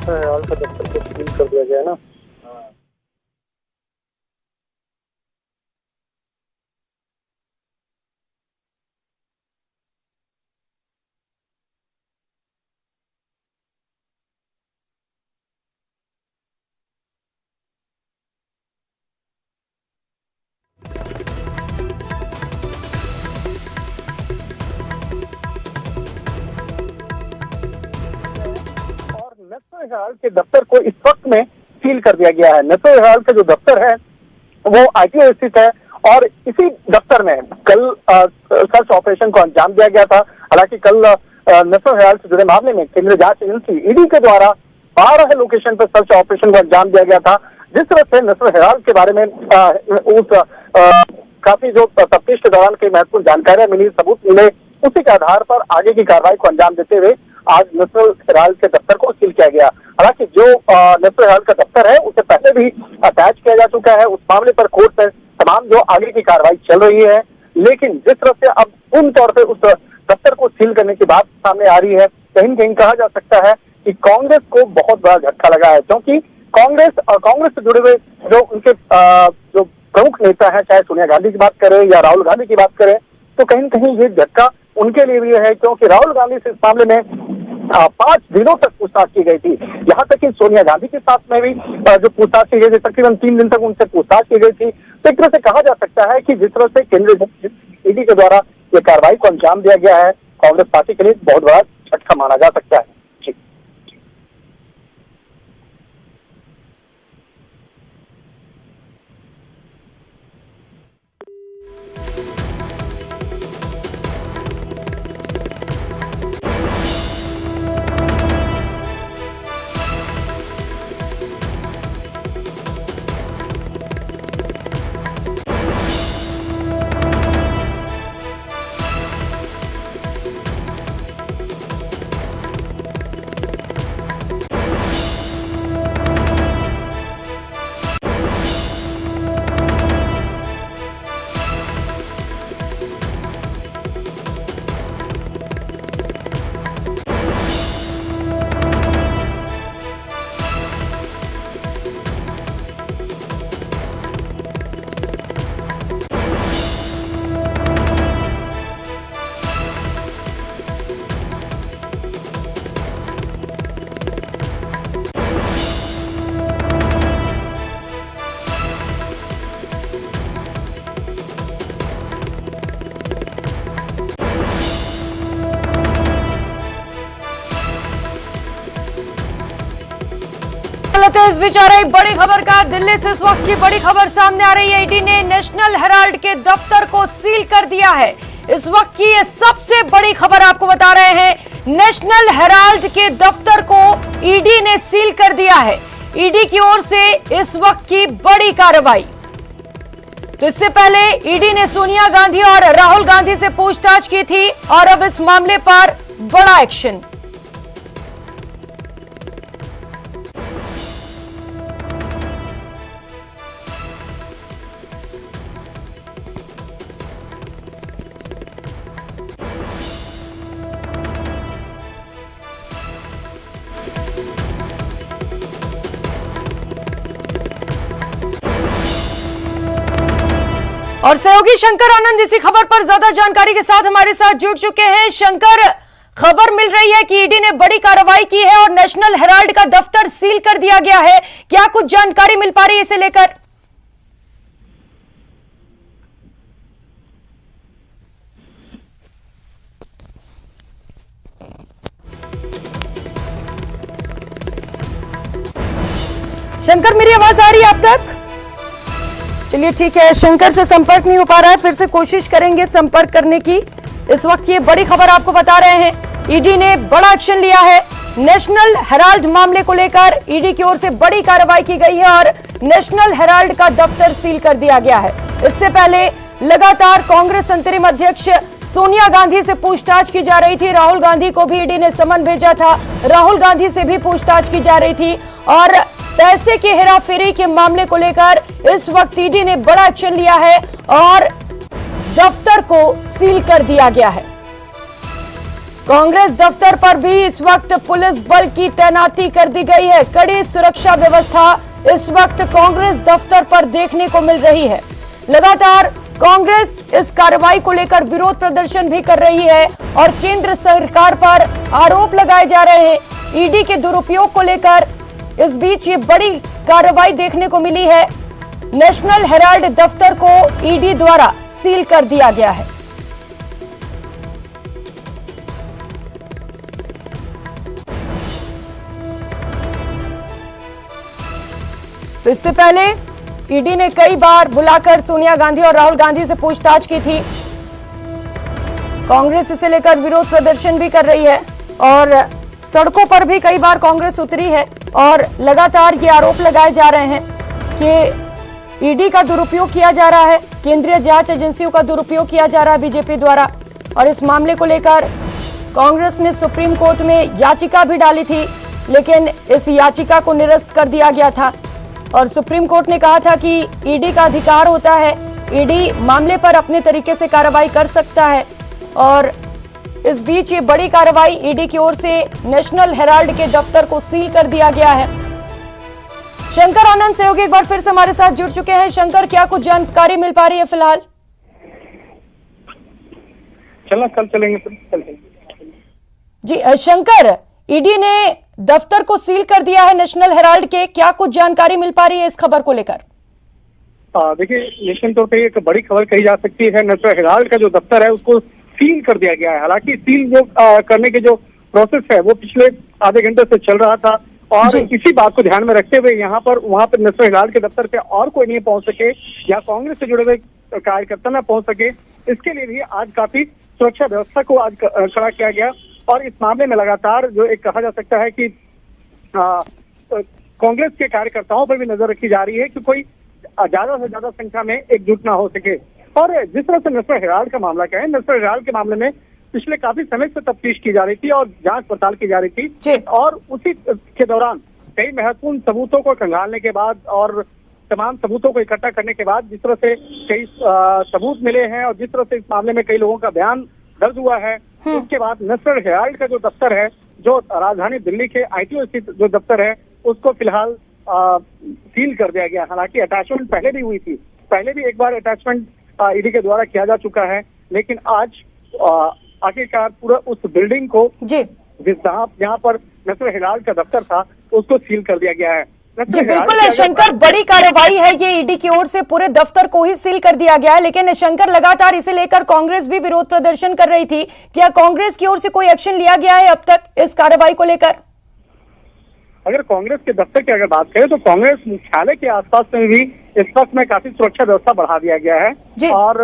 National Herald का दफ्तर को सील कर दिया गया है ना। नेशनल हेराल्ड के दफ्तर को इस वक्त में सील कर दिया गया है। नेशनल हेराल्ड का जो दफ्तर है वो आईटीओ स्थित है और इसी दफ्तर में कल सर्च ऑपरेशन को अंजाम दिया गया था। हालांकि कल नेशनल हेराल्ड से जुड़े मामले में केंद्रीय जांच एजेंसी ईडी के द्वारा 12 लोकेशन पर सर्च ऑपरेशन को अंजाम दिया गया था। जिस तरह से नेशनल हेराल्ड के बारे में काफी जो तफ्तीश के दौरान कई महत्वपूर्ण जानकारियां मिली, सबूत मिले, उसी के आधार पर आगे की कार्रवाई को अंजाम देते हुए आज नेशनल हेराल्ड के दफ्तर को सील किया गया। हालांकि जो नेशनल हेराल्ड का दफ्तर है उसे पहले भी अटैच किया जा चुका है। उस मामले पर कोर्ट में तमाम जो आगे की कार्रवाई चल रही है, लेकिन जिस तरह से अब पूर्ण तौर पर उस दफ्तर को सील करने की बात सामने आ रही है, कहीं न कहीं कहा जा सकता है कि कांग्रेस को बहुत बड़ा झटका लगा है। क्योंकि कांग्रेस से जुड़े हुए जो उनके जो प्रमुख नेता है, चाहे सोनिया गांधी की बात करें या राहुल गांधी की बात करें, तो कहीं न कहीं ये झटका उनके लिए भी है। क्योंकि राहुल गांधी से इस मामले में 5 दिनों तक पूछताछ की गई थी। यहाँ तक कि सोनिया गांधी के साथ में भी जो पूछताछ की गई थी, तकरीबन 3 दिन तक उनसे पूछताछ की गई थी। तो एक तरह से कहा जा सकता है कि जिस तरह से केंद्रीय ईडी के द्वारा ये कार्रवाई को अंजाम दिया गया है, कांग्रेस पार्टी के लिए बहुत बड़ा झटका माना जा सकता है। इस बीच आ रही बड़ी खबर का दिल्ली से इस वक्त की बड़ी खबर सामने आ रही है। ईडी ने नेशनल हेराल्ड के दफ्तर को सील कर दिया है। इस वक्त की ये सबसे बड़ी खबर आपको बता रहे हैं। नेशनल हेराल्ड के दफ्तर को ईडी ने सील कर दिया है। ईडी की ओर से इस वक्त की बड़ी कार्रवाई। तो इससे पहले ईडी ने सोनिया गांधी और राहुल गांधी से पूछताछ की थी और अब इस मामले पर बड़ा एक्शन। और सहयोगी शंकर आनंद इसी खबर पर ज्यादा जानकारी के साथ हमारे साथ जुड़ चुके हैं। शंकर, खबर मिल रही है कि ईडी ने बड़ी कार्रवाई की है और नेशनल हेराल्ड का दफ्तर सील कर दिया गया है। क्या कुछ जानकारी मिल पा रही है इसे लेकर? शंकर, मेरी आवाज आ रही है आप तक? चलिए ठीक है, शंकर से संपर्क नहीं हो पा रहा है, फिर से कोशिश करेंगे संपर्क करने की। इस वक्त ये बड़ी खबर आपको बता रहे हैं, ईडी ने बड़ा एक्शन लिया है। नेशनल हेराल्ड मामले को लेकर ईडी की ओर से बड़ी कार्रवाई की गई है और नेशनल हेराल्ड का दफ्तर सील कर दिया गया है। इससे पहले लगातार कांग्रेस अंतरिम अध्यक्ष सोनिया गांधी से पूछताछ की जा रही थी। राहुल गांधी को भी ईडी ने समन भेजा था, राहुल गांधी से भी पूछताछ की जा रही थी और पैसे की हेराफेरी के मामले को लेकर इस वक्त ईडी ने बड़ा एक्शन लिया है और दफ्तर को सील कर दिया गया है। कांग्रेस दफ्तर पर भी इस वक्त पुलिस बल की तैनाती कर दी गई है। कड़ी सुरक्षा व्यवस्था इस वक्त कांग्रेस दफ्तर पर देखने को मिल रही है। लगातार कांग्रेस इस कार्रवाई को लेकर विरोध प्रदर्शन भी कर रही है और केंद्र सरकार पर आरोप लगाए जा रहे हैं ईडी के दुरुपयोग को लेकर। इस बीच ये बड़ी कार्रवाई देखने को मिली है। नेशनल हेराल्ड दफ्तर को ईडी द्वारा सील कर दिया गया है। तो इससे पहले ईडी ने कई बार बुलाकर सोनिया गांधी और राहुल गांधी से पूछताछ की थी। कांग्रेस इसे लेकर विरोध प्रदर्शन भी कर रही है और सड़कों पर भी कई बार कांग्रेस उतरी है और लगातार ये आरोप लगाए जा रहे हैं कि ईडी का दुरुपयोग किया जा रहा है, केंद्रीय जांच एजेंसियों का दुरुपयोग किया जा रहा है बीजेपी द्वारा। और इस मामले को लेकर कांग्रेस ने सुप्रीम कोर्ट में याचिका भी डाली थी, लेकिन इस याचिका को निरस्त कर दिया गया था और सुप्रीम कोर्ट ने कहा था कि ईडी का अधिकार होता है, ईडी मामले पर अपने तरीके से कार्रवाई कर सकता है। और इस बीच ये बड़ी कार्रवाई ईडी की ओर से नेशनल हेराल्ड के दफ्तर को सील कर दिया गया है। शंकर आनंद सहयोगी एक बार फिर से हमारे साथ जुड़ चुके हैं। शंकर, क्या कुछ जानकारी मिल पा रही है फिलहाल? चलना कल चलेंगे जी शंकर, ईडी ने दफ्तर को सील कर दिया है नेशनल हेराल्ड के, क्या कुछ जानकारी मिल पा रही है इस खबर को लेकर? देखिए, निश्चित तौर पर एक बड़ी खबर कही जा सकती है। नेशनल हेराल्ड का जो दफ्तर है उसको सील कर दिया गया है। हालांकि सील जो करने के जो प्रोसेस है वो पिछले आधे घंटे से चल रहा था और इसी बात को ध्यान में रखते हुए वहां पर नेशनल हेराल्ड के दफ्तर पे और कोई नहीं पहुंच सके या कांग्रेस से जुड़े हुए कार्यकर्ता न पहुंच सके, इसके लिए भी आज काफी सुरक्षा व्यवस्था को आज खड़ा किया गया। और इस मामले में लगातार जो एक कहा जा सकता है कि कांग्रेस के कार्यकर्ताओं पर भी नजर रखी जा रही है कि कोई ज्यादा से ज्यादा संख्या में एकजुट ना हो सके। और जिस तरह से नेशनल हेराल्ड का मामला क्या है, नेशनल हेराल्ड के मामले में पिछले काफी समय से तफ्तीश की जा रही थी और जांच पड़ताल की जा रही थी और उसी के दौरान कई महत्वपूर्ण सबूतों को खंगालने के बाद और तमाम सबूतों को इकट्ठा करने के बाद जिस तरह से कई सबूत मिले हैं और जिस तरह से इस मामले में कई लोगों का बयान दर्ज हुआ है, उसके बाद नेशनल हेराल्ड का जो दफ्तर है, जो राजधानी दिल्ली के आईटीओ स्थित जो दफ्तर है, उसको फिलहाल सील कर दिया गया। हालांकि अटैचमेंट पहले भी हुई थी, पहले भी एक बार अटैचमेंट ईडी के द्वारा किया जा चुका है, लेकिन आज आखिरकार पूरा उस बिल्डिंग को जहाँ पर नेशनल हेराल्ड का दफ्तर था उसको सील कर दिया गया है। जी बिल्कुल शंकर, बड़ी कार्रवाई है ये ईडी की ओर से, पूरे दफ्तर को ही सील कर दिया गया है। लेकिन शंकर, लगातार इसे लेकर कांग्रेस भी विरोध प्रदर्शन कर रही थी। क्या कांग्रेस की ओर से कोई एक्शन लिया गया है अब तक इस कार्रवाई को लेकर? अगर कांग्रेस के दफ्तर की अगर बात करें तो कांग्रेस मुख्यालय के आसपास में भी इस वक्त में काफी सुरक्षा व्यवस्था बढ़ा दिया गया है और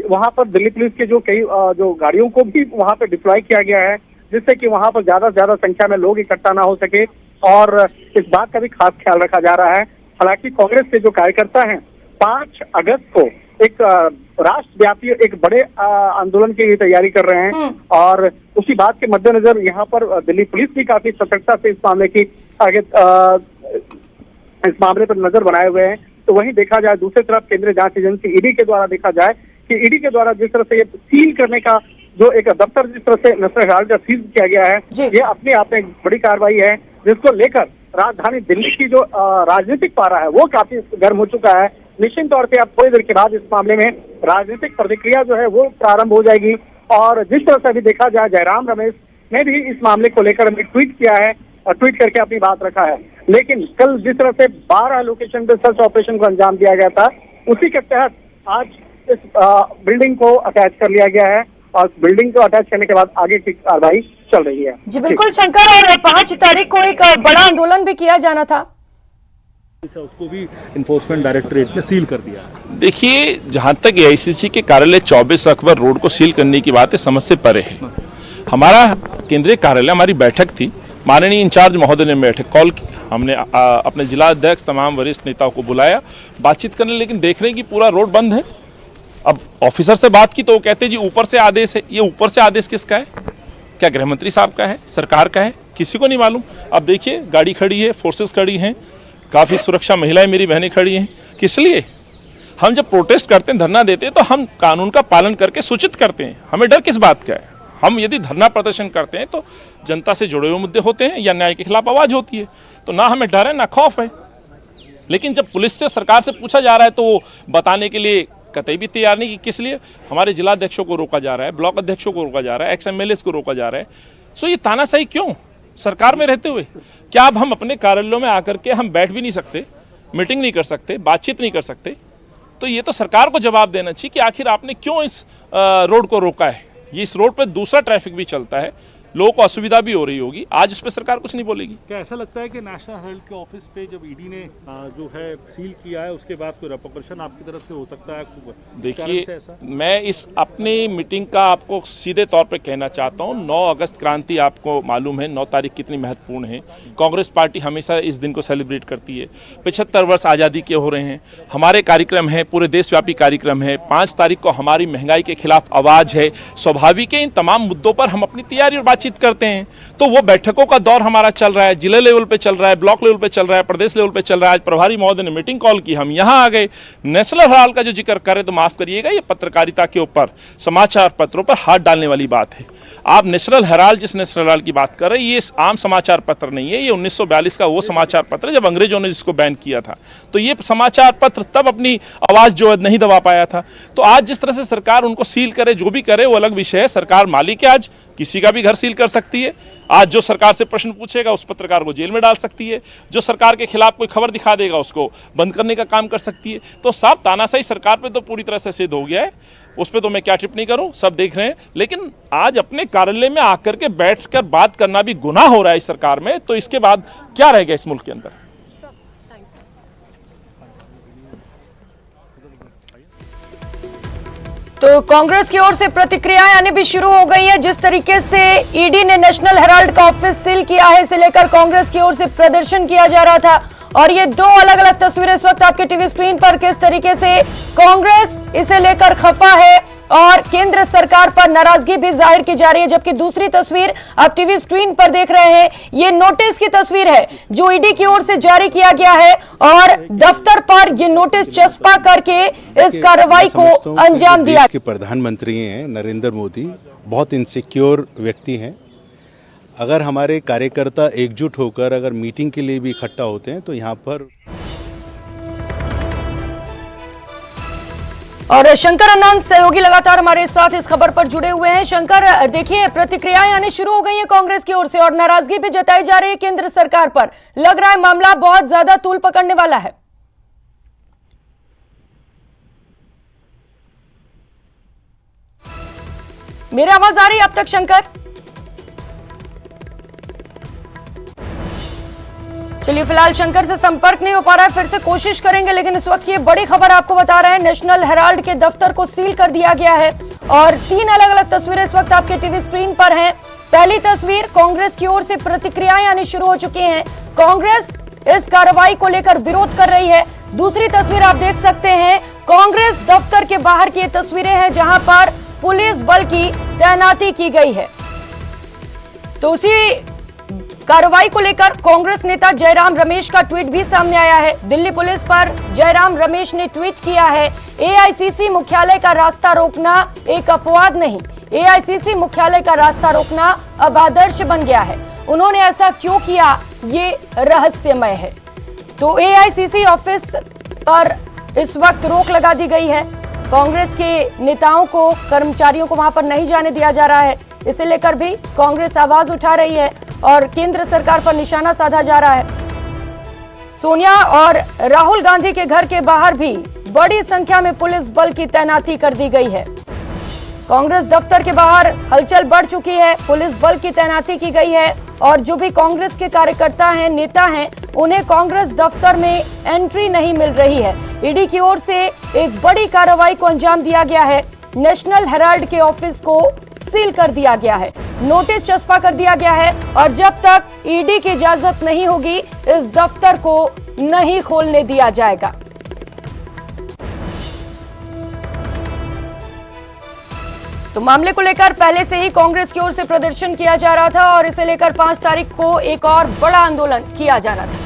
वहां पर दिल्ली पुलिस के जो कई जो गाड़ियों को भी वहां पर डिप्लॉय किया गया है, जिससे कि वहां पर ज्यादा से ज्यादा संख्या में लोग इकट्ठा ना हो सके और इस बात का भी खास ख्याल रखा जा रहा है। हालांकि कांग्रेस के जो कार्यकर्ता हैं 5 अगस्त को एक राष्ट्रव्यापी एक बड़े आंदोलन की तैयारी कर रहे हैं और उसी बात के मद्देनजर यहाँ पर दिल्ली पुलिस भी काफी सतर्कता से इस मामले की आगे इस मामले पर नजर बनाए हुए हैं। तो वहीं देखा जाए दूसरी तरफ केंद्रीय जांच एजेंसी ईडी के द्वारा देखा जाए कि ईडी के द्वारा जिस तरह से ये सील करने का जो एक दफ्तर जिस तरह से नेशनल हेराल्ड का सील किया गया है, ये अपने आप में एक बड़ी कार्रवाई है जिसको लेकर राजधानी दिल्ली की जो राजनीतिक पारा है वो काफी गर्म हो चुका है। निश्चित तौर पे अब थोड़ी देर के बाद इस मामले में राजनीतिक प्रतिक्रिया जो है वो प्रारंभ हो जाएगी और जिस तरह से अभी देखा जाए जयराम रमेश ने भी इस मामले को लेकर अभी ट्वीट किया है और ट्वीट करके अपनी बात रखा है। लेकिन कल जिस तरह से 12 लोकेशन पे सर्च ऑपरेशन को अंजाम दिया गया था, उसी के तहत आज इस बिल्डिंग को अटैच कर लिया गया है और बिल्डिंग को अटैच करने के बाद आगे की कार्रवाई चल रही है। जी बिल्कुल शंकर, और 5 तारीख को एक बड़ा आंदोलन भी किया जाना था, उसको भी इन्फोर्समेंट डायरेक्टरेट ने सील कर दिया। देखिए, जहां तक एआईसीसी के कार्यालय 24 अक्टूबर रोड को सील करने की बात है, समझ से परे है। हमारा केंद्रीय कार्यालय, हमारी बैठक थी, माननीय इंचार्ज महोदय ने बैठक कॉल की, हमने अपने जिला अध्यक्ष तमाम वरिष्ठ नेताओं को बुलाया बातचीत करने, लेकिन देख रहे हैं कि पूरा रोड बंद है। अब ऑफिसर से बात की तो वो कहते हैं जी ऊपर से आदेश है। ये ऊपर से आदेश किसका है? क्या गृह मंत्री साहब का है, सरकार का है? किसी को नहीं मालूम। अब देखिए गाड़ी खड़ी है, फोर्सेस खड़ी हैं, काफ़ी सुरक्षा महिलाएं मेरी बहनें खड़ी हैं। किस लिए? हम जब प्रोटेस्ट करते हैं, धरना देते हैं, तो हम कानून का पालन करके सूचित करते हैं। हमें डर किस बात का है? हम यदि धरना प्रदर्शन करते हैं तो जनता से जुड़े हुए मुद्दे होते हैं या न्याय के खिलाफ आवाज होती है, तो ना हमें डर है ना खौफ है। लेकिन जब पुलिस से, सरकार से पूछा जा रहा है तो वो बताने के लिए कतई भी तैयार नहीं कि किस लिए हमारे जिला अध्यक्षों को रोका जा रहा है, ब्लॉक अध्यक्षों को रोका जा रहा है, XMLAs को रोका जा रहा है। सो ये तानाशाही क्यों सरकार में रहते हुए? क्या अब हम अपने कार्यालयों में आकर के हम बैठ भी नहीं सकते, मीटिंग नहीं कर सकते, बातचीत नहीं कर सकते? तो ये तो सरकार को जवाब देना चाहिए कि आखिर आपने क्यों इस रोड को रोका है। ये इस रोड पर दूसरा ट्रैफिक भी चलता है, लोगों को असुविधा भी हो रही होगी, आज उस पर सरकार कुछ नहीं बोलेगी। क्या ऐसा लगता है कि नेशनल हेराल्ड के ऑफिस पे जब ईडी ने जो है सील किया है उसके बाद कोई रेपरकशन आपकी तरफ से हो सकता है? देखिए, मैं इस अपनी मीटिंग का आपको सीधे तौर पे कहना चाहता हूँ, 9 अगस्त क्रांति आपको मालूम है 9 तारीख कितनी महत्वपूर्ण है। कांग्रेस पार्टी हमेशा इस दिन को सेलिब्रेट करती है। 75 वर्ष आज़ादी के हो रहे हैं, हमारे कार्यक्रम है, पूरे देशव्यापी कार्यक्रम है। 5 तारीख को हमारी महंगाई के खिलाफ आवाज़ है। स्वाभाविक है इन तमाम मुद्दों पर हम अपनी तैयारी और बातचीत करते हैं। तो वो बैठकों का दौर हमारा चल रहा है, जिला लेवल पे चल रहा है, ब्लॉक लेवल पे चल रहा है, प्रदेश लेवल पे चल रहा है। आज प्रभारी महोदय ने मीटिंग कॉल की, हम यहाँ आ गए। नेशनल हेराल्ड का जो जिक्र करें तो माफ करिएगा, ये पत्रकारिता के ऊपर, समाचार पत्रों पर हाथ डालने वाली बात है। आप नेशनल हेराल्ड, जिस नेशनल हेराल्ड की बात कर रहे हैं, ये आम समाचार पत्र नहीं है। ये 1942 का वो समाचार पत्र है जब अंग्रेजों ने जिसको बैन किया था। तो ये समाचार पत्र तब अपनी आवाज जो नहीं दबा पाया था। तो आज जिस तरह से सरकार उनको सील करे, जो भी करे वो अलग विषय है। सरकार मालिक है, आज किसी का भी घर सील कर सकती है। आज जो सरकार से प्रश्न पूछेगा उस पत्रकार को जेल में डाल सकती है, जो सरकार के खिलाफ कोई खबर दिखा देगा उसको बंद करने का काम कर सकती है। तो साफ तानाशाही सरकार पे तो पूरी तरह से सिद्ध हो गया है, उस पर तो मैं क्या टिप्पणी करूं, सब देख रहे हैं। लेकिन आज अपने कार्यालय में आकर के बैठकर बात करना भी गुनाह हो रहा है इस सरकार में, तो इसके बाद क्या रह गया इस मुल्क के अंदर? तो कांग्रेस की ओर से प्रतिक्रियाएं आने भी शुरू हो गई है। जिस तरीके से ईडी ने नेशनल हेराल्ड का ऑफिस सील किया है, इसे लेकर कांग्रेस की ओर से प्रदर्शन किया जा रहा था। और ये 2 अलग अलग तस्वीरें इस वक्त आपके टीवी स्क्रीन पर, किस तरीके से कांग्रेस इसे लेकर खफा है और केंद्र सरकार पर नाराजगी भी जाहिर की जा रही है। जबकि दूसरी तस्वीर आप टीवी स्क्रीन पर देख रहे हैं, ये नोटिस की तस्वीर है जो ईडी की ओर से जारी किया गया है और दफ्तर पर ये नोटिस चस्पा करके इस कार्रवाई को अंजाम दिया। के प्रधानमंत्री हैं नरेंद्र मोदी, बहुत इनसिक्योर व्यक्ति हैं। अगर हमारे कार्यकर्ता एकजुट होकर अगर मीटिंग के लिए भी इकट्ठा होते हैं तो यहाँ पर। और शंकर अनंत सहयोगी लगातार हमारे साथ इस खबर पर जुड़े हुए हैं। शंकर, देखिए प्रतिक्रियाएं आनी शुरू हो गई हैं कांग्रेस की ओर से और नाराजगी भी जताई जा रही है केंद्र सरकार पर। लग रहा है मामला बहुत ज्यादा तूल पकड़ने वाला है। मेरी आवाज आ रही है अब तक शंकर? चलिए, फिलहाल शंकर से संपर्क नहीं हो पा रहा है, फिर से कोशिश करेंगे। लेकिन इस वक्त ये बड़ी खबर आपको बता रहे हैं, नेशनल हेराल्ड के दफ्तर को सील कर दिया गया है और 3 अलग अलग तस्वीरें इस वक्त आपके टीवी स्क्रीन पर हैं। पहली तस्वीर, कांग्रेस की ओर से प्रतिक्रियाएं आनी शुरू हो चुकी हैं, कांग्रेस इस कार्रवाई को लेकर विरोध कर रही है। दूसरी तस्वीर आप देख सकते हैं, कांग्रेस दफ्तर के बाहर की तस्वीरें हैं जहां पर पुलिस बल की तैनाती की गई है। तो उसी कार्रवाई को लेकर कांग्रेस नेता जयराम रमेश का ट्वीट भी सामने आया है। दिल्ली पुलिस पर जयराम रमेश ने ट्वीट किया है, एआईसीसी मुख्यालय का रास्ता रोकना एक अपवाद नहीं, एआईसीसी मुख्यालय का रास्ता रोकना अब आदर्श बन गया है। उन्होंने ऐसा क्यों किया, ये रहस्यमय है। तो एआईसीसी ऑफिस पर इस वक्त रोक लगा दी गई है। कांग्रेस के नेताओं को, कर्मचारियों को वहां पर नहीं जाने दिया जा रहा है। इसे लेकर भी कांग्रेस आवाज उठा रही है और केंद्र सरकार पर निशाना साधा जा रहा है। सोनिया और राहुल गांधी के घर के बाहर भी बड़ी संख्या में पुलिस बल की तैनाती कर दी गई है। कांग्रेस दफ्तर के बाहर हलचल बढ़ चुकी है, पुलिस बल की तैनाती की गई है और जो भी कांग्रेस के कार्यकर्ता हैं, नेता हैं, उन्हें कांग्रेस दफ्तर में एंट्री नहीं मिल रही है। ईडी की ओर से एक बड़ी कार्रवाई को अंजाम दिया गया है। नेशनल हेराल्ड के ऑफिस को सील कर दिया गया है, नोटिस चस्पा कर दिया गया है और जब तक ईडी की इजाजत नहीं होगी इस दफ्तर को नहीं खोलने दिया जाएगा। तो मामले को लेकर पहले से ही कांग्रेस की ओर से प्रदर्शन किया जा रहा था और इसे लेकर 5 तारीख को एक और बड़ा आंदोलन किया जा रहा था।